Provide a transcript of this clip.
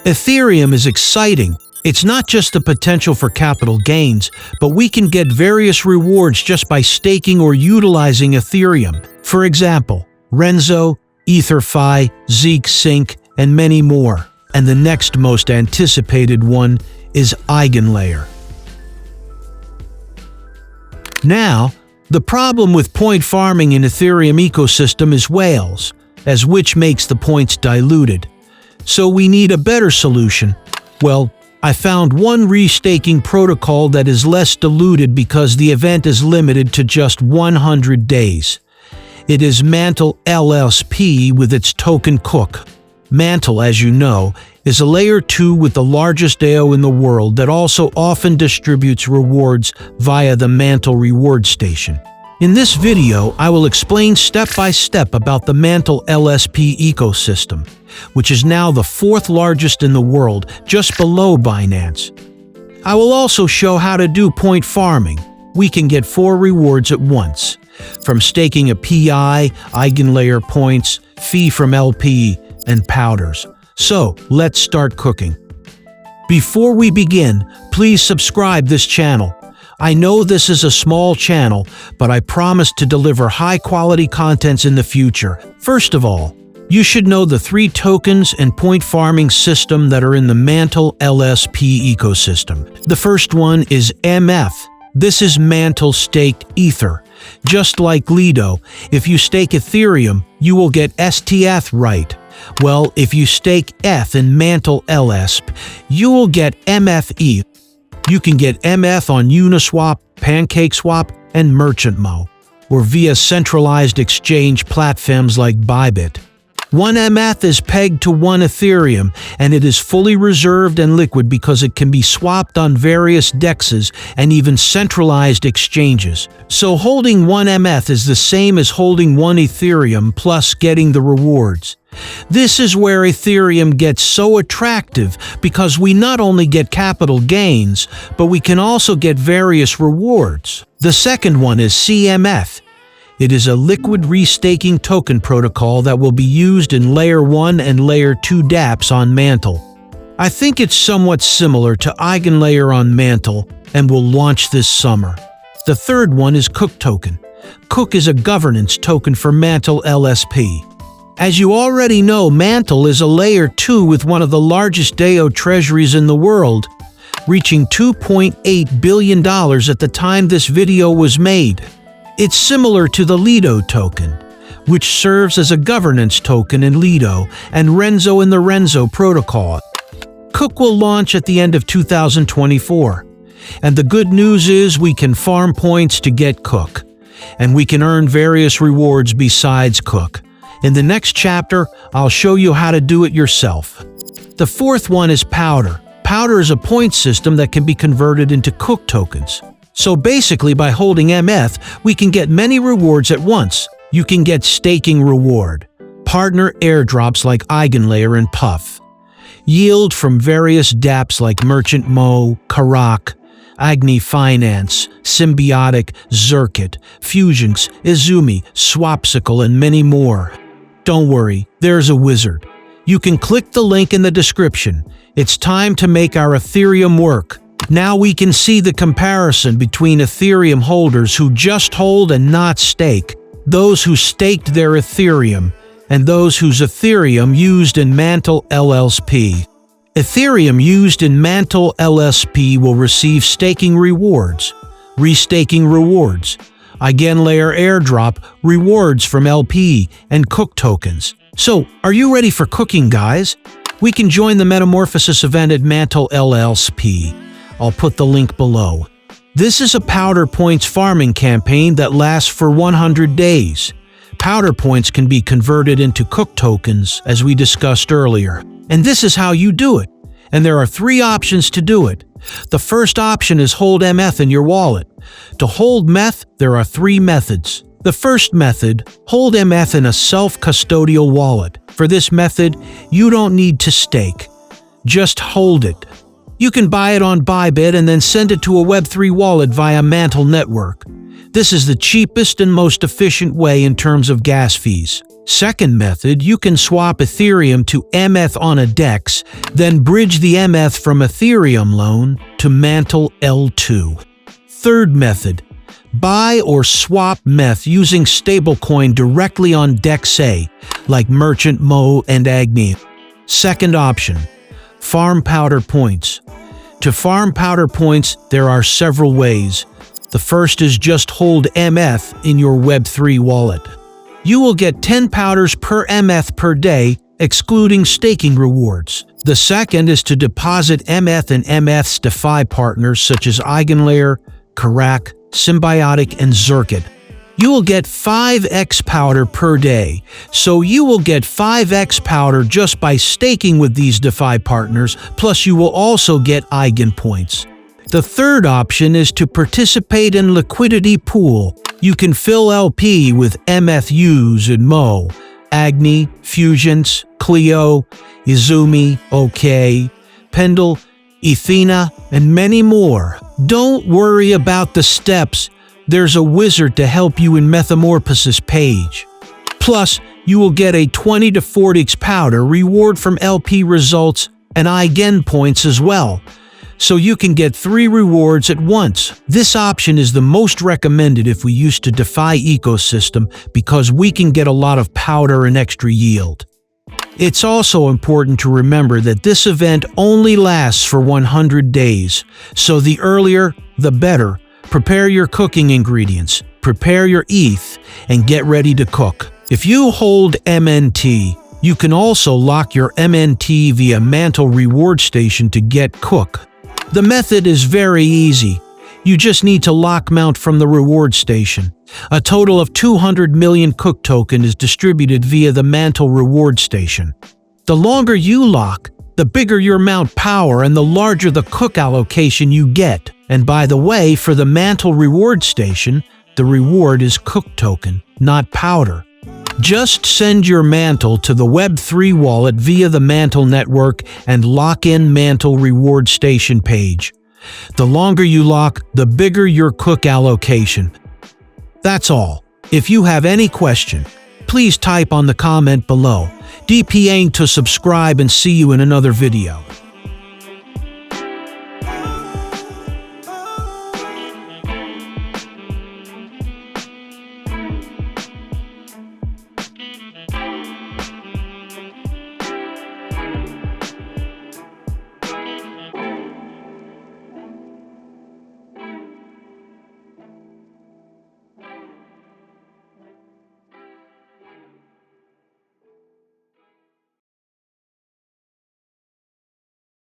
Ethereum is exciting. It's not just the potential for capital gains, but we can get various rewards just by staking or utilizing Ethereum. For example, Renzo, EtherFi, Zeek Sync, and many more. And the next most anticipated one is Eigenlayer. Now, the problem with point farming in Ethereum ecosystem is whales, as which makes the points diluted. So we need a better solution. Well, I found one restaking protocol that is less diluted because the event is limited to just 100 days. It is Mantle LSP with its token Cook. Mantle, as you know, is a layer 2 with the largest DAO in the world that also often distributes rewards via the Mantle reward station. In this video, I will explain step by step about the Mantle LSP ecosystem, which is now the 4th largest in the world, just below Binance. I will also show how to do point farming. We can get 4 rewards at once, from staking a PI, Eigenlayer points, fee from LP, and powders. So, let's start cooking. Before we begin, please subscribe this channel. I know this is a small channel, but I promise to deliver high-quality contents in the future. First of all, you should know the 3 tokens and point farming system that are in the Mantle LSP ecosystem. The first one is MF. This is Mantle staked Ether. Just like Lido, if you stake Ethereum, you will get STF right. Well, if you stake ETH in Mantle LSP, you will get MFE. You can get MF on Uniswap, PancakeSwap, and MerchantMo, or via centralized exchange platforms like Bybit. 1 MF is pegged to 1 Ethereum, and it is fully reserved and liquid because it can be swapped on various DEXs and even centralized exchanges. So holding 1 MF is the same as holding 1 Ethereum plus getting the rewards. This is where Ethereum gets so attractive because we not only get capital gains, but we can also get various rewards. The second one is CMF. It is a liquid restaking token protocol that will be used in Layer 1 and Layer 2 dApps on Mantle. I think it's somewhat similar to Eigenlayer on Mantle and will launch this summer. The third one is Cook token. Cook is a governance token for Mantle LSP. As you already know, Mantle is a Layer 2 with one of the largest DAO treasuries in the world, reaching $2.8 billion at the time this video was made. It's similar to the Lido token, which serves as a governance token in Lido and Renzo in the Renzo protocol. Cook will launch at the end of 2024. And the good news is we can farm points to get Cook, and we can earn various rewards besides Cook. In the next chapter, I'll show you how to do it yourself. The fourth one is Powder. Powder is a point system that can be converted into Cook tokens. So basically, by holding MF, we can get many rewards at once. You can get staking reward, partner airdrops like Eigenlayer and Puff, yield from various dApps like MerchantMo, Karak, Agni Finance, Symbiotic, Zirkit, Fusions, Izumi, Swapsicle, and many more. Don't worry, there's a wizard. You can click the link in the description. It's time to make our Ethereum work. Now we can see the comparison between Ethereum holders who just hold and not stake, those who staked their Ethereum, and those whose Ethereum used in Mantle LSP. Ethereum used in Mantle LSP will receive staking rewards, restaking rewards, Eigenlayer airdrop, rewards from LP, and Cook tokens. So, are you ready for cooking, guys? We can join the Metamorphosis event at Mantle LSP. I'll put the link below. This is a powder points farming campaign that lasts for 100 days. Powder points can be converted into Cook tokens, as we discussed earlier. And this is how you do it. And there are 3 options to do it. The first option is hold MF in your wallet. To hold METH, there are 3 methods. The first method, hold MF in a self-custodial wallet. For this method, you don't need to stake. Just hold it. You can buy it on Bybit and then send it to a Web3 wallet via Mantle Network. This is the cheapest and most efficient way in terms of gas fees. Second method, you can swap Ethereum to METH on a DEX, then bridge the METH from Ethereum loan to Mantle L2. Third method, buy or swap METH using stablecoin directly on DEX A, like Merchant, Mo, and Agni. Second option, farm powder points. To farm powder points, there are several ways. The first is just hold METH in your Web3 wallet. You will get 10 powders per METH per day, excluding staking rewards. The second is to deposit METH in METH's DeFi partners such as Eigenlayer, Karak, Symbiotic, and Zirkit. You will get 5x powder per day, so you will get 5x powder just by staking with these DeFi partners, plus you will also get Eigen points. The third option is to participate in liquidity pool. You can fill LP with METH in Mo, Agni, Fusions, Clio, Izumi, OK, Pendle, Ethena, and many more. Don't worry about the steps. There's a wizard to help you in Metamorphosis page. Plus, you will get a 20 to 40x powder reward from LP results and Eigen points as well. So you can get 3 rewards at once. This option is the most recommended if we used to DeFi ecosystem because we can get a lot of powder and extra yield. It's also important to remember that this event only lasts for 100 days, so the earlier, the better. Prepare your cooking ingredients, prepare your ETH, and get ready to cook. If you hold MNT, you can also lock your MNT via Mantle Reward Station to get Cook. The method is very easy. You just need to lock mount from the reward station. A total of 200 million Cook token is distributed via the Mantle Reward Station. The longer you lock, the bigger your mount power and the larger the Cook allocation you get. And by the way, for the Mantle Reward Station, the reward is Cook token, not powder. Just send your Mantle to the Web3 wallet via the Mantle network and lock in Mantle Reward Station page. The longer you lock, the bigger your Cook allocation. That's all. If you have any question, please type on the comment below. DPing to subscribe and see you in another video.